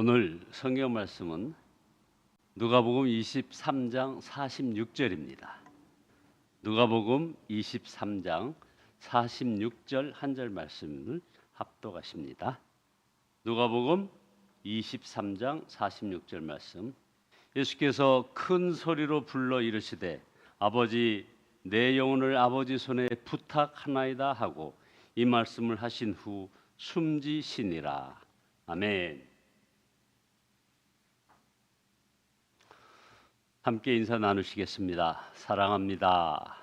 오늘 성경 말씀은 누가복음 23장 46절입니다. 누가복음 23장 46절 한 절 말씀을 합독하십니다. 누가복음 23장 46절 말씀. 예수께서 큰 소리로 불러 이르시되 아버지 내 영혼을 아버지 손에 부탁하나이다 하고 이 말씀을 하신 후 숨지시니라. 아멘. 함께 인사 나누시겠습니다. 사랑합니다.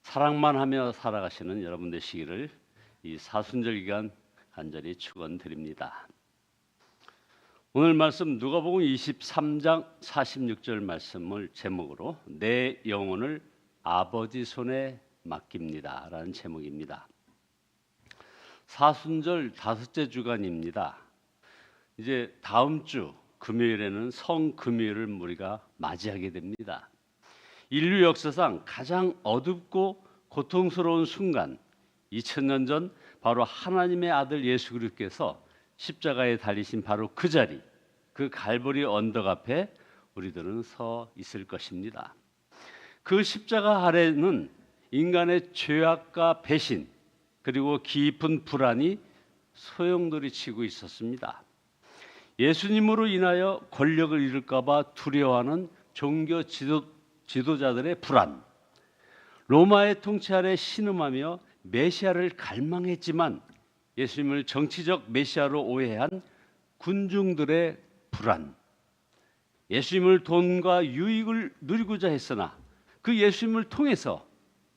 사랑만 하며 살아가시는 여러분 되시기를 이 사순절 기간 간절히 축원드립니다. 오늘 말씀 누가복음 23장 46절 말씀을 제목으로 내 영혼을 아버지 손에 맡깁니다 라는 제목입니다. 사순절 다섯째 주간입니다. 이제 다음 주 금요일에는 성금요일을 우리가 맞이하게 됩니다. 인류 역사상 가장 어둡고 고통스러운 순간, 2000년 전 바로 하나님의 아들 예수 그리스도께서 십자가에 달리신 바로 그 자리, 그 갈보리 언덕 앞에 우리들은 서 있을 것입니다. 그 십자가 아래는 인간의 죄악과 배신 그리고 깊은 불안이 소용돌이치고 있었습니다. 예수님으로 인하여 권력을 잃을까 봐 두려워하는 종교 지도자들의 불안, 로마의 통치 아래 신음하며 메시아를 갈망했지만 예수님을 정치적 메시아로 오해한 군중들의 불안, 예수님을 돈과 유익을 누리고자 했으나 그 예수님을 통해서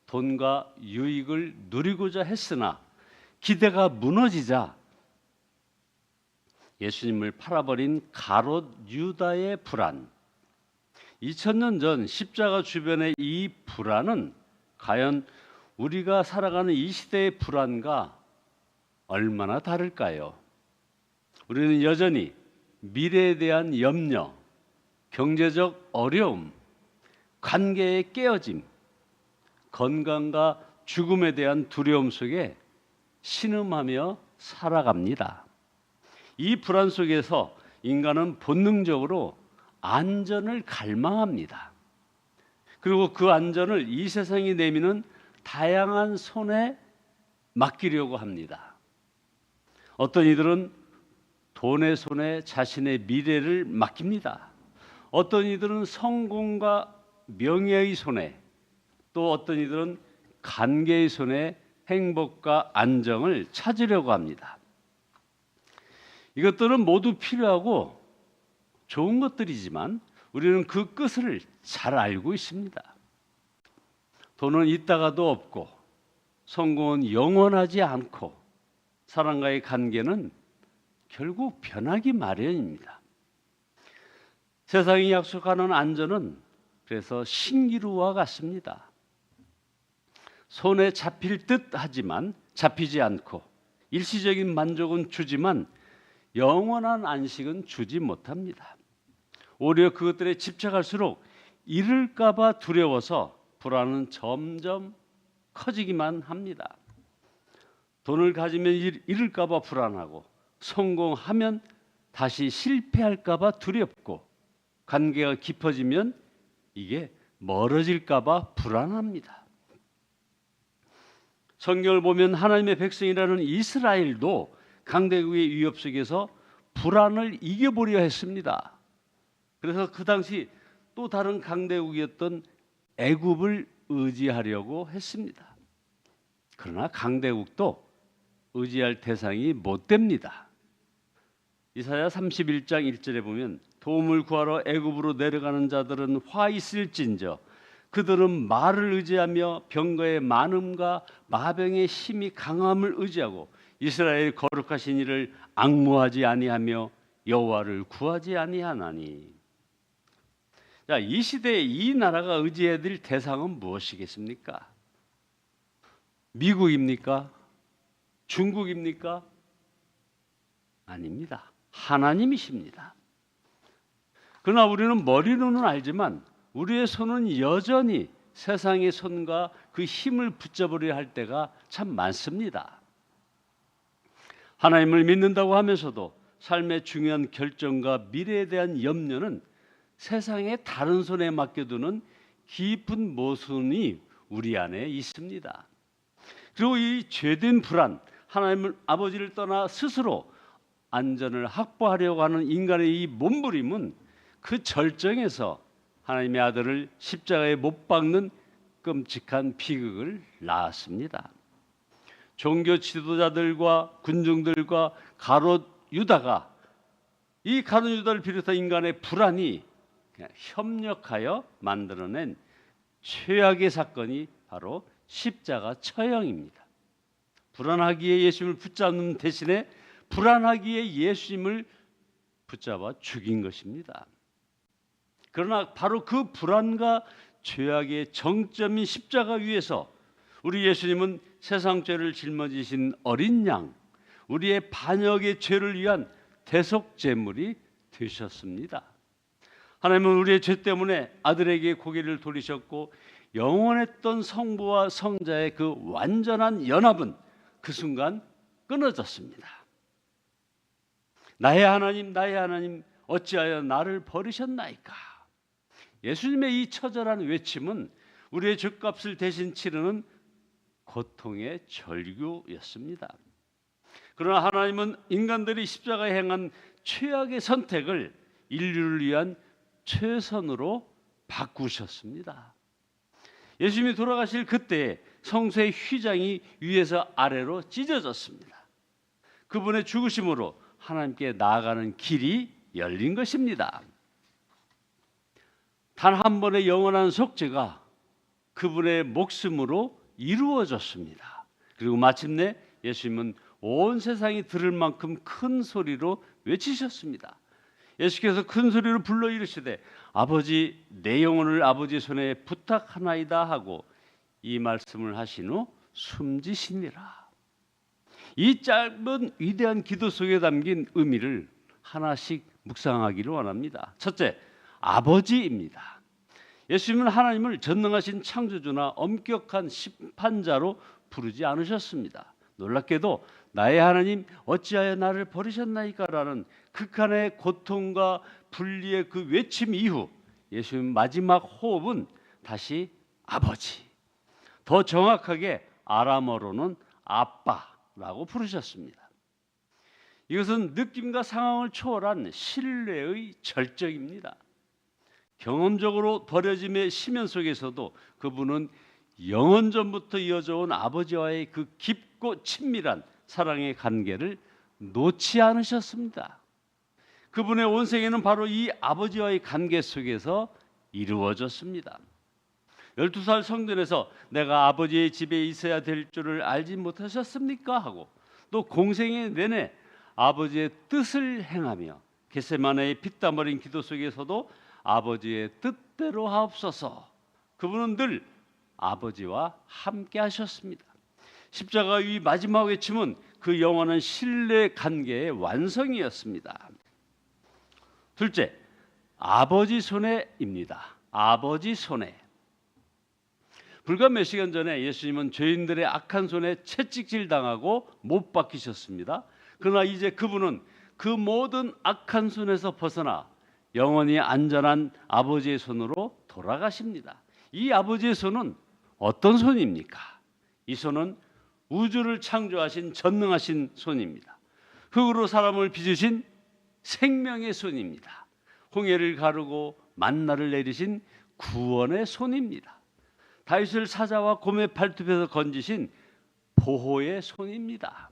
돈과 유익을 누리고자 했으나 기대가 무너지자 예수님을 팔아버린 가롯 유다의 불안, 2000년 전 십자가 주변의 이 불안은 과연 우리가 살아가는 이 시대의 불안과 얼마나 다를까요? 우리는 여전히 미래에 대한 염려, 경제적 어려움, 관계의 깨어짐, 건강과 죽음에 대한 두려움 속에 신음하며 살아갑니다. 이 불안 속에서 인간은 본능적으로 안전을 갈망합니다. 그리고 그 안전을 이 세상이 내미는 다양한 손에 맡기려고 합니다. 어떤 이들은 돈의 손에 자신의 미래를 맡깁니다. 어떤 이들은 성공과 명예의 손에, 또 어떤 이들은 관계의 손에 행복과 안정을 찾으려고 합니다. 이것들은 모두 필요하고 좋은 것들이지만 우리는 그 끝을 잘 알고 있습니다. 돈은 있다가도 없고, 성공은 영원하지 않고, 사람과의 관계는 결국 변하기 마련입니다. 세상이 약속하는 안전은 그래서 신기루와 같습니다. 손에 잡힐 듯 하지만 잡히지 않고, 일시적인 만족은 주지만 영원한 안식은 주지 못합니다. 오히려 그것들에 집착할수록 잃을까 봐 두려워서 불안은 점점 커지기만 합니다. 돈을 가지면 잃을까 봐 불안하고, 성공하면 다시 실패할까 봐 두렵고, 관계가 깊어지면 이게 멀어질까 봐 불안합니다. 성경을 보면 하나님의 백성이라는 이스라엘도 강대국의 위협 속에서 불안을 이겨보려 했습니다. 그래서 그 당시 또 다른 강대국이었던 애굽을 의지하려고 했습니다. 그러나 강대국도 의지할 대상이 못 됩니다. 이사야 31장 1절에 보면 도움을 구하러 애굽으로 내려가는 자들은 화 있을진저 그들은 말을 의지하며 병거의 많음과 마병의 힘이 강함을 의지하고 이스라엘 거룩하신 이를 앙모하지 아니하며 여호와를 구하지 아니하나니. 자, 이 시대에 이 나라가 의지해야 될 대상은 무엇이겠습니까? 미국입니까? 중국입니까? 아닙니다. 하나님이십니다. 그러나 우리는 머리로는 알지만 우리의 손은 여전히 세상의 손과 그 힘을 붙잡으려 할 때가 참 많습니다. 하나님을 믿는다고 하면서도 삶의 중요한 결정과 미래에 대한 염려는 세상의 다른 손에 맡겨두는 깊은 모순이 우리 안에 있습니다. 그리고 이 죄된 불안, 하나님 아버지를 떠나 스스로 안전을 확보하려고 하는 인간의 이 몸부림은 그 절정에서 하나님의 아들을 십자가에 못 박는 끔찍한 비극을 낳았습니다. 종교 지도자들과 군중들과 가롯 유다가, 이 가롯 유다를 비롯한 인간의 불안이 협력하여 만들어낸 최악의 사건이 바로 십자가 처형입니다. 불안하기에 예수님을 붙잡는 대신에 불안하기에 예수님을 붙잡아 죽인 것입니다. 그러나 바로 그 불안과 죄악의 정점인 십자가 위에서 우리 예수님은 세상 죄를 짊어지신 어린 양, 우리의 반역의 죄를 위한 대속 제물이 되셨습니다. 하나님은 우리의 죄 때문에 아들에게 고개를 돌리셨고, 영원했던 성부와 성자의 그 완전한 연합은 그 순간 끊어졌습니다. 나의 하나님, 나의 하나님, 어찌하여 나를 버리셨나이까? 예수님의 이 처절한 외침은 우리의 죄값을 대신 치르는 고통의 절규였습니다. 그러나 하나님은 인간들이 십자가에 행한 최악의 선택을 인류를 위한 최선으로 바꾸셨습니다. 예수님이 돌아가실 그때 성소의 휘장이 위에서 아래로 찢어졌습니다. 그분의 죽으심으로 하나님께 나아가는 길이 열린 것입니다. 단 한 번의 영원한 속죄가 그분의 목숨으로 이루어졌습니다. 그리고 마침내 예수님은 온 세상이 들을 만큼 큰 소리로 외치셨습니다. 예수께서 큰 소리로 불러 이르시되 아버지, 내 영혼을 아버지 손에 부탁하나이다 하고 이 말씀을 하신 후 숨지시니라. 이 짧은 위대한 기도 속에 담긴 의미를 하나씩 묵상하기를 원합니다. 첫째, 아버지입니다. 예수님은 하나님을 전능하신 창조주나 엄격한 심판자로 부르지 않으셨습니다. 놀랍게도 나의 하나님 어찌하여 나를 버리셨나이까 라는 극한의 고통과 분리의 그 외침 이후 예수님 마지막 호흡은 다시 아버지, 더 정확하게 아람어로는 아빠라고 부르셨습니다. 이것은 느낌과 상황을 초월한 신뢰의 절정입니다. 경험적으로 버려짐의 심연 속에서도 그분은 영원전부터 이어져 온 아버지와의 그 깊고 친밀한 사랑의 관계를 놓지 않으셨습니다. 그분의 온 세계는 바로 이 아버지와의 관계 속에서 이루어졌습니다. 12살 성전에서 내가 아버지의 집에 있어야 될 줄을 알지 못하셨습니까? 하고 또 공생의 내내 아버지의 뜻을 행하며 겟세마네의 피땀 흘린 기도 속에서도 아버지의 뜻대로 하옵소서. 그분은 늘 아버지와 함께 하셨습니다. 십자가 위 마지막 외침은 그 영원한 신뢰 관계의 완성이었습니다. 둘째, 아버지 손에입니다. 아버지 손에. 불과 몇 시간 전에 예수님은 죄인들의 악한 손에 채찍질 당하고 못 박히셨습니다. 그러나 이제 그분은 그 모든 악한 손에서 벗어나 영원히 안전한 아버지의 손으로 돌아가십니다. 이 아버지의 손은 어떤 손입니까? 이 손은 우주를 창조하신 전능하신 손입니다. 흙으로 사람을 빚으신 생명의 손입니다. 홍해를 가르고 만나를 내리신 구원의 손입니다. 다윗을 사자와 곰의 발톱에서 건지신 보호의 손입니다.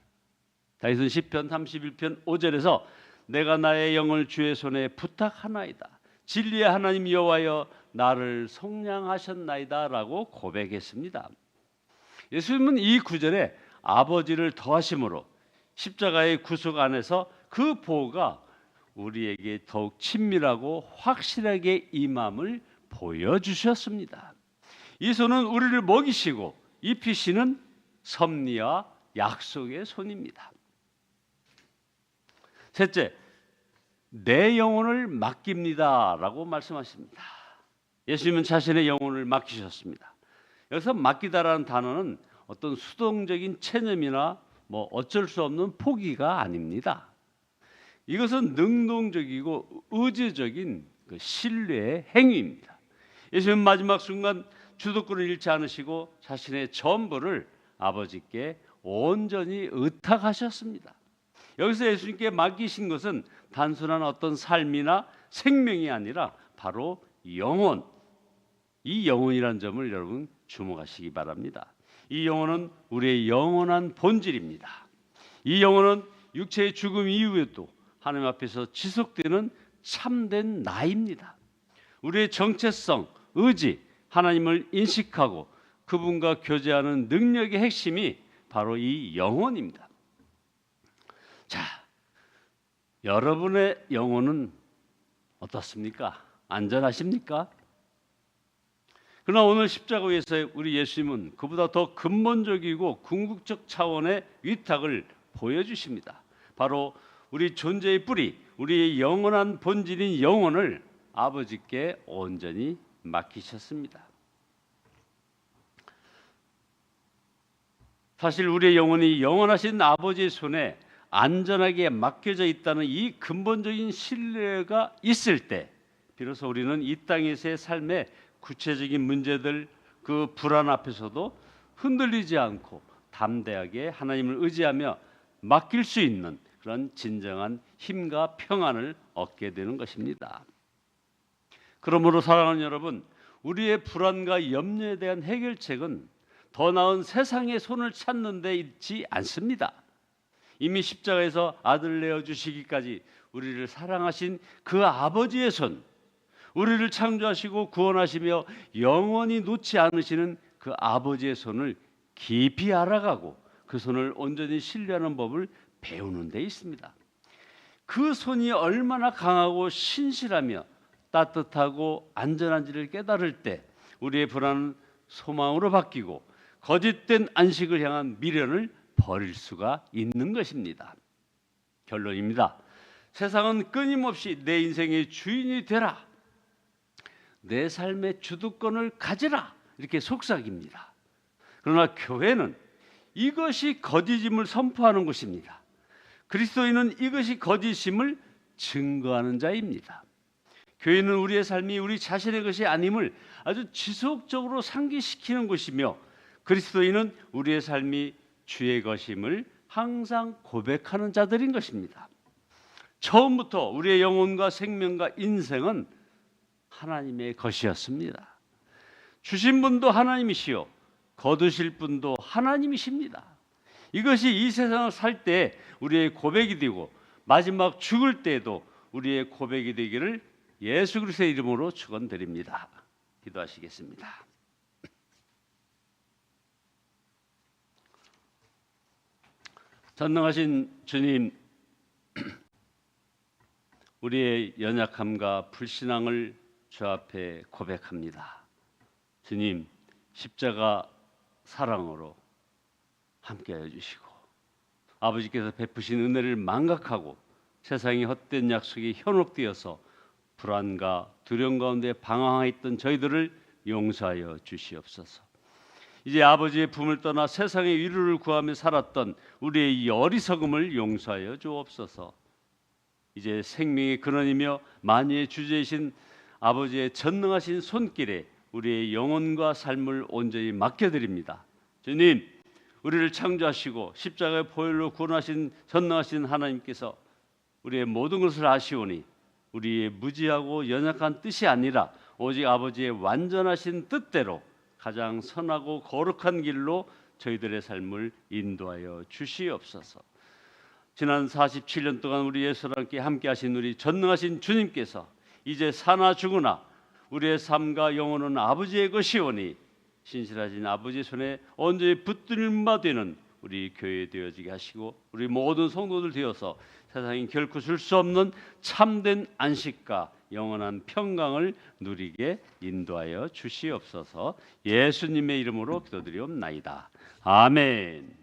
다윗은 시편 31편 5절에서 내가 나의 영을 주의 손에 부탁하나이다. 진리의 하나님 여호와여 나를 속량하셨나이다 라고 고백했습니다. 예수님은 이 구절에 아버지를 더하심으로 십자가의 구속 안에서 그 보호가 우리에게 더욱 친밀하고 확실하게 임함을 보여주셨습니다. 이 손은 우리를 먹이시고 입히시는 섭리와 약속의 손입니다. 셋째, 내 영혼을 맡깁니다 라고 말씀하십니다. 예수님은 자신의 영혼을 맡기셨습니다. 여기서 맡기다라는 단어는 어떤 수동적인 체념이나 어쩔 수 없는 포기가 아닙니다. 이것은 능동적이고 의지적인 그 신뢰의 행위입니다. 예수님은 마지막 순간 주도권을 잃지 않으시고 자신의 전부를 아버지께 온전히 의탁하셨습니다. 여기서 예수님께 맡기신 것은 단순한 어떤 삶이나 생명이 아니라 바로 영혼, 이 영혼이라는 점을 여러분 주목하시기 바랍니다. 이 영혼은 우리의 영원한 본질입니다. 이 영혼은 육체의 죽음 이후에도 하나님 앞에서 지속되는 참된 나입니다. 우리의 정체성, 의지, 하나님을 인식하고 그분과 교제하는 능력의 핵심이 바로 이 영혼입니다. 자, 여러분의 영혼은 어떻습니까? 안전하십니까? 그러나 오늘 십자가 위에서 우리 예수님은 그보다 더 근본적이고 궁극적 차원의 위탁을 보여주십니다. 바로 우리 존재의 뿌리, 우리의 영원한 본질인 영혼을 아버지께 온전히 맡기셨습니다. 사실 우리의 영혼이 영원하신 아버지의 손에 안전하게 맡겨져 있다는 이 근본적인 신뢰가 있을 때 비로소 우리는 이 땅에서의 삶의 구체적인 문제들, 그 불안 앞에서도 흔들리지 않고 담대하게 하나님을 의지하며 맡길 수 있는 그런 진정한 힘과 평안을 얻게 되는 것입니다. 그러므로 사랑하는 여러분, 우리의 불안과 염려에 대한 해결책은 더 나은 세상의 손을 찾는 데 있지 않습니다. 이미 십자가에서 아들 내어주시기까지 우리를 사랑하신 그 아버지의 손, 우리를 창조하시고 구원하시며 영원히 놓지 않으시는 그 아버지의 손을 깊이 알아가고 그 손을 온전히 신뢰하는 법을 배우는 데 있습니다. 그 손이 얼마나 강하고 신실하며 따뜻하고 안전한지를 깨달을 때 우리의 불안은 소망으로 바뀌고 거짓된 안식을 향한 미련을 버릴 수가 있는 것입니다. 결론입니다. 세상은 끊임없이 내 인생의 주인이 되라, 내 삶의 주도권을 가지라 이렇게 속삭입니다. 그러나 교회는 이것이 거짓임을 선포하는 것입니다. 그리스도인은 이것이 거짓임을 증거하는 자입니다. 교회는 우리의 삶이 우리 자신의 것이 아님을 아주 지속적으로 상기시키는 것이며 그리스도인은 우리의 삶이 주의 것임을 항상 고백하는 자들인 것입니다. 처음부터 우리의 영혼과 생명과 인생은 하나님의 것이었습니다. 주신 분도 하나님이시요 거두실 분도 하나님이십니다. 이것이 이 세상을 살 때 우리의 고백이 되고 마지막 죽을 때에도 우리의 고백이 되기를 예수 그리스도의 이름으로 축원드립니다. 기도하시겠습니다. 전능하신 주님, 우리의 연약함과 불신앙을 주 앞에 고백합니다. 주님, 십자가 사랑으로 함께하여 주시고 아버지께서 베푸신 은혜를 망각하고 세상의 헛된 약속이 현혹되어서 불안과 두려움 가운데 방황하여 있던 저희들을 용서하여 주시옵소서. 이제 아버지의 품을 떠나 세상의 위로를 구하며 살았던 우리의 이 어리석음을 용서하여 주옵소서. 이제 생명의 근원이며 만유의 주제이신 아버지의 전능하신 손길에 우리의 영혼과 삶을 온전히 맡겨드립니다. 주님, 우리를 창조하시고 십자가의 보혈로 구원하신 전능하신 하나님께서 우리의 모든 것을 아시오니 우리의 무지하고 연약한 뜻이 아니라 오직 아버지의 완전하신 뜻대로 가장 선하고 거룩한 길로 저희들의 삶을 인도하여 주시옵소서. 지난 47년 동안 우리 예수와 함께 하신 우리 전능하신 주님께서 이제 사나 죽으나 우리의 삶과 영혼은 아버지의 것이오니 신실하신 아버지의 손에 온전히 붙들림 바 되는 우리 교회 되어지게 하시고 우리 모든 성도들 되어서 세상이 결코 줄 수 없는 참된 안식과 영원한 평강을 누리게 인도하여 주시옵소서. 예수님의 이름으로 기도드리옵나이다. 아멘.